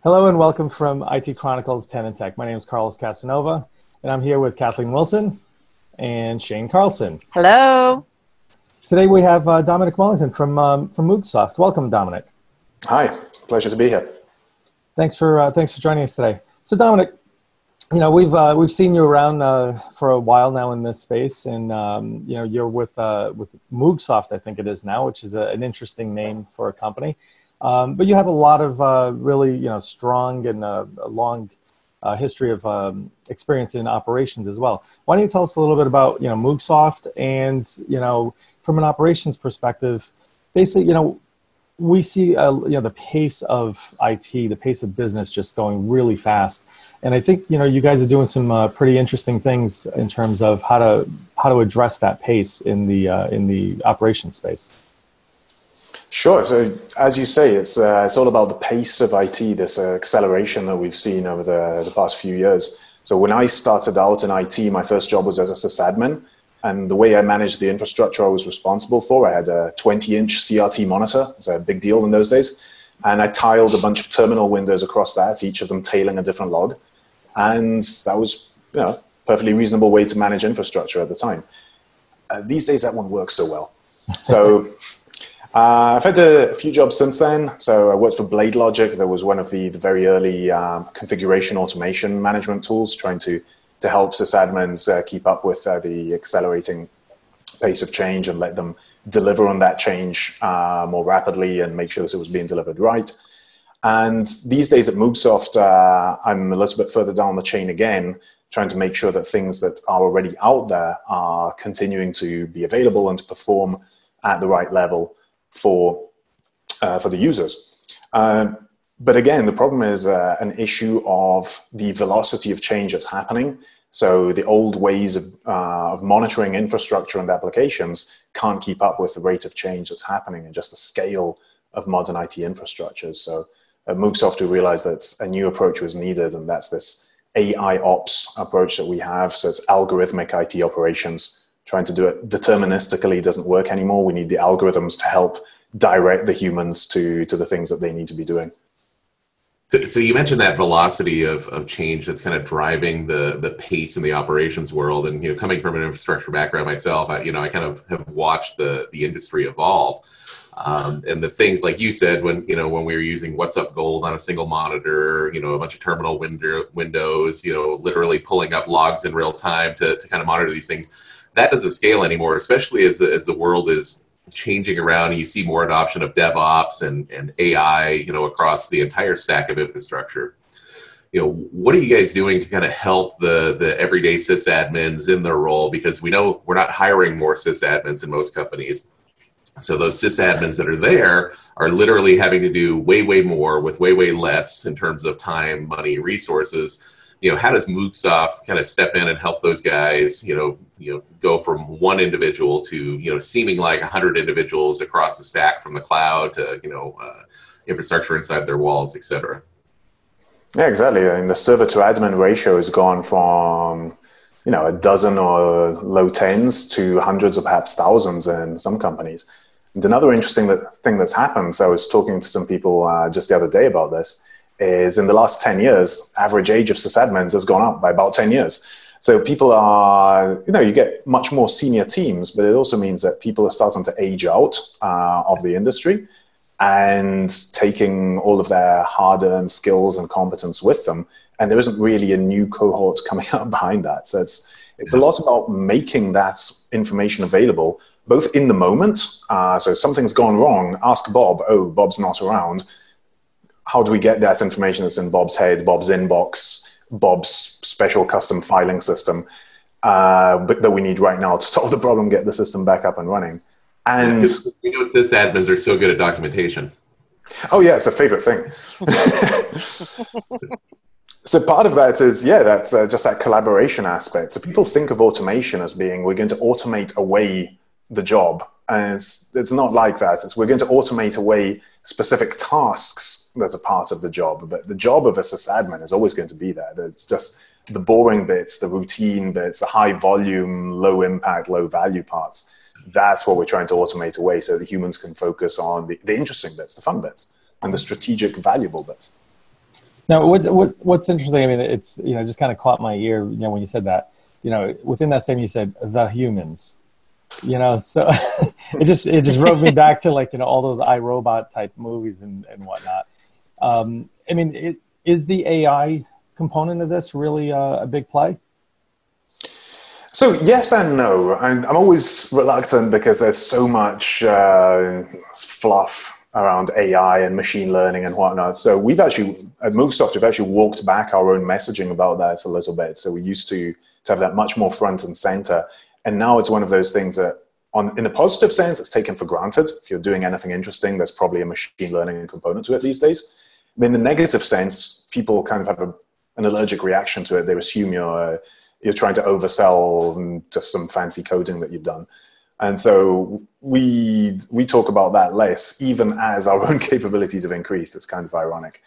Hello and welcome from IT Chronicles 10 inTech. My name is Carlos Casanova, and I'm here with Kathleen Wilson and Shane Carlson. Hello. Today we have Dominic Wellington from Moogsoft. Welcome, Dominic. Hi, pleasure to be here. Thanks for joining us today. So, Dominic, you know we've seen you around for a while now in this space, and you know you're with Moogsoft, I think it is now, which is an interesting name for a company. But you have a lot of really strong and a long history of experience in operations as well. Why don't you tell us a little bit about Moogsoft and from an operations perspective, basically we see the pace of IT, the pace of business just going really fast, and I think you guys are doing some pretty interesting things in terms of how to address that pace in the operations space. Sure. So as you say, it's all about the pace of IT, this acceleration that we've seen over the past few years. So when I started out in IT, my first job was as a sysadmin. And the way I managed the infrastructure I was responsible for, I had a 20-inch CRT monitor. It was a big deal in those days. And I tiled a bunch of terminal windows across that, each of them tailing a different log. And that was a perfectly reasonable way to manage infrastructure at the time. These days, that won't work so well. So I've had a few jobs since then. So I worked for BladeLogic. That was one of the very early configuration automation management tools, trying to help sysadmins keep up with the accelerating pace of change and let them deliver on that change more rapidly and make sure that it was being delivered right. And these days at Moogsoft, I'm a little bit further down the chain again, trying to make sure that things that are already out there are continuing to be available and to perform at the right level for the users. But again, the problem is an issue of the velocity of change that's happening. So the old ways of monitoring infrastructure and applications can't keep up with the rate of change that's happening and just the scale of modern IT infrastructures. So at Moogsoft, we realized that a new approach was needed, and that's this AI ops approach that we have. So it's algorithmic IT operations. Trying to do it deterministically doesn't work anymore. We need the algorithms to help direct the humans to the things that they need to be doing. So you mentioned that velocity of change that's kind of driving the pace in the operations world. And coming from an infrastructure background myself, I kind of have watched the industry evolve. And the things like you said, when we were using What's Up Gold on a single monitor, a bunch of terminal windows, literally pulling up logs in real time to kind of monitor these things. That doesn't scale anymore, especially as the world is changing around and you see more adoption of DevOps and AI, across the entire stack of infrastructure. What are you guys doing to kind of help the everyday sysadmins in their role? Because we know we're not hiring more sysadmins in most companies. So those sysadmins that are there are literally having to do way, way more with way, way less in terms of time, money, resources. How does Moogsoft kind of step in and help those guys, go from one individual to, seeming like 100 individuals across the stack from the cloud to, infrastructure inside their walls, et cetera? Yeah, exactly. I mean, the server to admin ratio has gone from, a dozen or low tens to hundreds or perhaps thousands in some companies. And another interesting thing that's happened, so I was talking to some people just the other day about this, is in the last 10 years, average age of sysadmins has gone up by about 10 years. So people are, you get much more senior teams, but it also means that people are starting to age out of the industry and taking all of their hard-earned skills and competence with them. And there isn't really a new cohort coming up behind that. So it's a lot about making that information available, both in the moment. So something's gone wrong, ask Bob. Oh, Bob's not around. How do we get that information that's in Bob's head, Bob's inbox, Bob's special custom filing system, but that we need right now to solve the problem, get the system back up and running? And sysadmins are so good at documentation. Oh yeah, it's a favorite thing. So part of that is, that's just that collaboration aspect. So people think of automation as being, we're going to automate away the job. And it's not like that. We're going to automate away specific tasks that are part of the job. But the job of a sysadmin is always going to be there. It's just the boring bits, the routine bits, the high volume, low impact, low value parts. That's what we're trying to automate away so the humans can focus on the interesting bits, the fun bits, and the strategic, valuable bits. Now, what's interesting, I mean, it's, just kind of caught my ear, when you said that, within that statement, you said the humans, so it just wrote me back to like, all those iRobot type movies and whatnot. I mean, is the AI component of this really a big play? So yes and no. I'm always reluctant because there's so much fluff around AI and machine learning and whatnot. So we've actually, at Moogsoft, we've actually walked back our own messaging about that a little bit. So we used to have that much more front and center. And now it's one of those things that, in a positive sense, it's taken for granted. If you're doing anything interesting, there's probably a machine learning component to it these days. In the negative sense, people kind of have an allergic reaction to it. They assume you're trying to oversell just some fancy coding that you've done. And so we talk about that less, even as our own capabilities have increased. It's kind of ironic.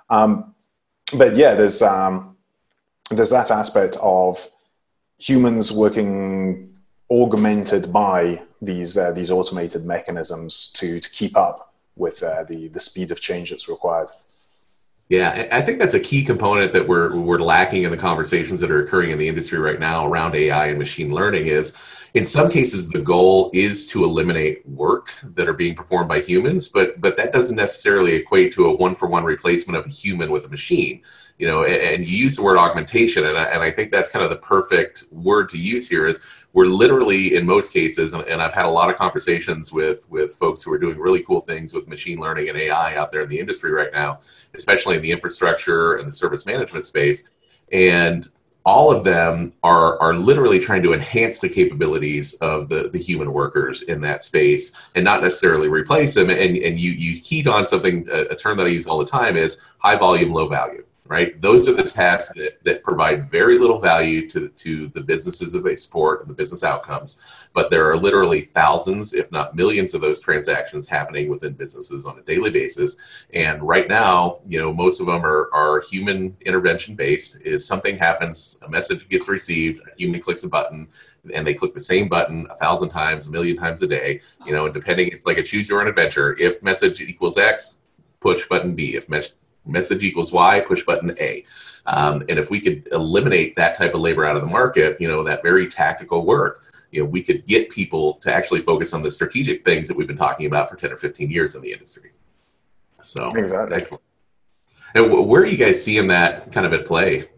But yeah, there's that aspect of humans working augmented by these automated mechanisms to keep up with the speed of change that's required. Yeah, I think that's a key component that we're lacking in the conversations that are occurring in the industry right now around AI and machine learning is, in some cases, the goal is to eliminate work that are being performed by humans, but that doesn't necessarily equate to a one-for-one replacement of a human with a machine. And you use the word augmentation, and I think that's kind of the perfect word to use here. Is we're literally, in most cases, and I've had a lot of conversations with folks who are doing really cool things with machine learning and AI out there in the industry right now, especially in the infrastructure and the service management space. And all of them are literally trying to enhance the capabilities of the human workers in that space and not necessarily replace them. And you keyed on something, a term that I use all the time is high volume, low value. Right? Those are the tasks that provide very little value to the businesses that they support and the business outcomes. But there are literally thousands, if not millions, of those transactions happening within businesses on a daily basis. And right now, most of them are human intervention based. Is something happens, a message gets received, a human clicks a button, and they click the same button 1,000 times, 1,000,000 times a day. And depending, it's like a choose your own adventure. If message equals X, push button B. If message equals Y, push button A. And if we could eliminate that type of labor out of the market, that very tactical work, we could get people to actually focus on the strategic things that we've been talking about for 10 or 15 years in the industry. So exactly. Excellent. And where are you guys seeing that kind of at play?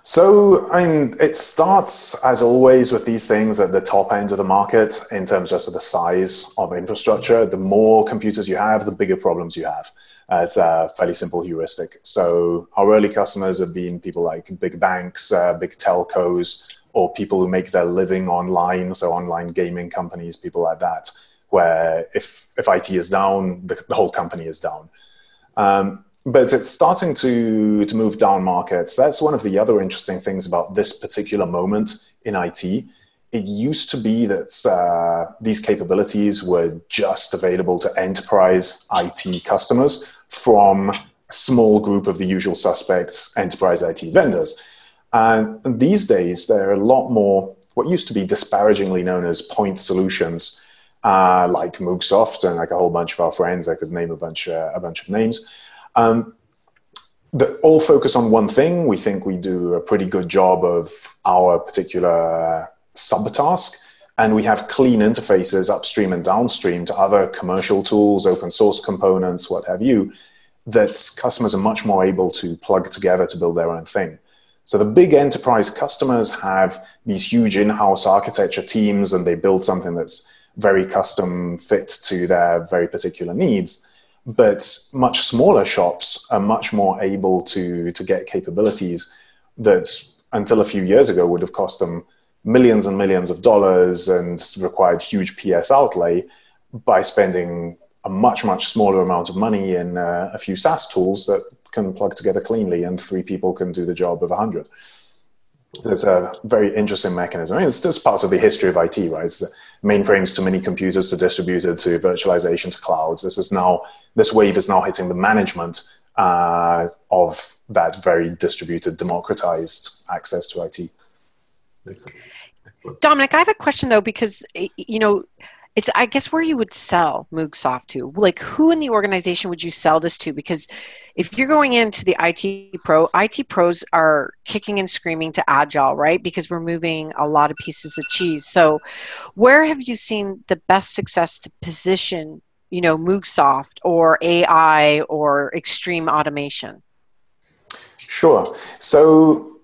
So, it starts, as always, with these things at the top end of the market in terms just of the size of infrastructure. The more computers you have, the bigger problems you have. It's a fairly simple heuristic. So our early customers have been people like big banks, big telcos, or people who make their living online, so online gaming companies, people like that, where if IT is down, the whole company is down. But it's starting to move down markets. That's one of the other interesting things about this particular moment in IT. It used to be that these capabilities were just available to enterprise IT customers from a small group of the usual suspects, enterprise IT vendors. And these days, there are a lot more what used to be disparagingly known as point solutions, like Moogsoft and like a whole bunch of our friends. I could name a bunch of names. That all focus on one thing. We think we do a pretty good job of our particular subtask, and we have clean interfaces upstream and downstream to other commercial tools, open source components, what have you, that customers are much more able to plug together to build their own thing. So the big enterprise customers have these huge in-house architecture teams, and they build something that's very custom fit to their very particular needs. But much smaller shops are much more able to get capabilities that until a few years ago would have cost them millions and millions of dollars and required huge PS outlay by spending a much, much smaller amount of money in a few SaaS tools that can plug together cleanly, and 3 people can do the job of 100. There's a very interesting mechanism. I mean, it's just part of the history of IT, right? It's mainframes to mini computers to distributed to virtualization to clouds. This wave is now hitting the management of that very distributed, democratized access to IT. Dominic, I have a question though, because it's, I guess, where you would sell Moogsoft to. Like, who in the organization would you sell this to? Because if you're going into the IT pros are kicking and screaming to Agile, right? Because we're moving a lot of pieces of cheese. So where have you seen the best success to position, Moogsoft or AI or extreme automation? Sure. So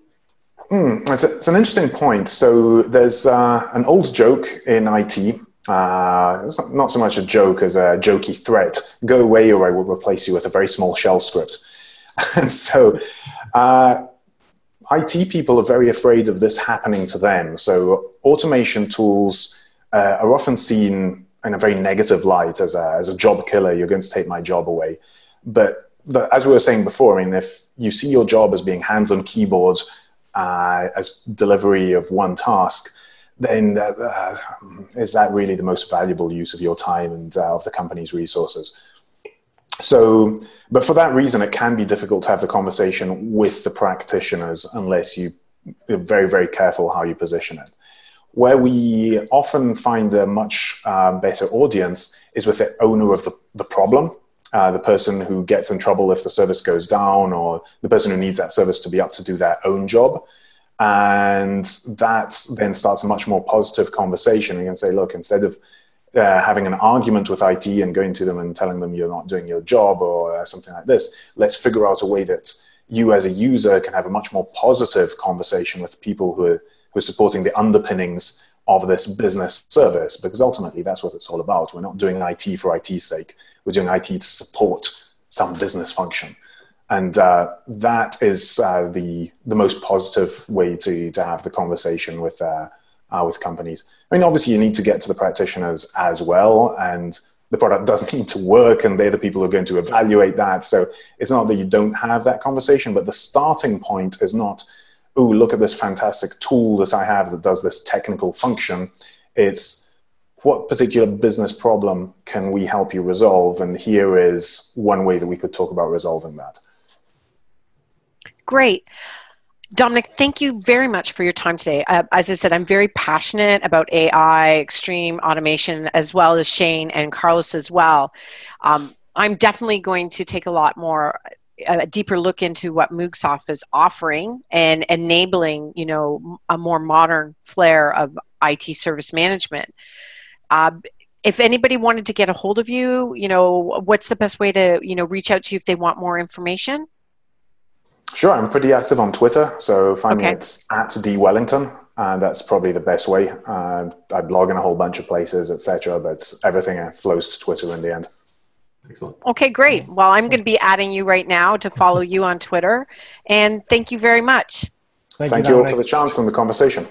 it's an interesting point. So there's an old joke in IT. It's not so much a joke as a jokey threat. Go away or I will replace you with a very small shell script. And so IT people are very afraid of this happening to them. So automation tools are often seen in a very negative light as a job killer. You're going to take my job away. But as we were saying before, I mean, if you see your job as being hands on keyboard, as delivery of one task, then is that really the most valuable use of your time and of the company's resources? So, but for that reason, it can be difficult to have the conversation with the practitioners unless you're very, very careful how you position it. Where we often find a much better audience is with the owner of the problem, the person who gets in trouble if the service goes down, or the person who needs that service to be up to do their own job. And that then starts a much more positive conversation. You can say, look, instead of having an argument with IT and going to them and telling them you're not doing your job or something like this, let's figure out a way that you as a user can have a much more positive conversation with people who are supporting the underpinnings of this business service, because ultimately that's what it's all about. We're not doing IT for IT's sake. We're doing IT to support some business function. And that is the most positive way to have the conversation with companies. I mean, obviously you need to get to the practitioners as well, and the product does need to work, and they're the people who are going to evaluate that. So it's not that you don't have that conversation, but the starting point is not, oh, look at this fantastic tool that I have that does this technical function. It's what particular business problem can we help you resolve? And here is one way that we could talk about resolving that. Great. Dominic, thank you very much for your time today. As I said, I'm very passionate about AI, extreme automation, as well as Shane and Carlos as well. I'm definitely going to take a deeper look into what Moogsoft is offering and enabling, a more modern flair of IT service management. If anybody wanted to get a hold of you, what's the best way to, reach out to you if they want more information? Sure, I'm pretty active on Twitter, so find me at @dwellington, and that's probably the best way. I blog in a whole bunch of places, etc., but everything flows to Twitter in the end. Excellent. Okay, great. Well, I'm going to be adding you right now to follow you on Twitter, and thank you very much. Thank you all for the chance and the conversation.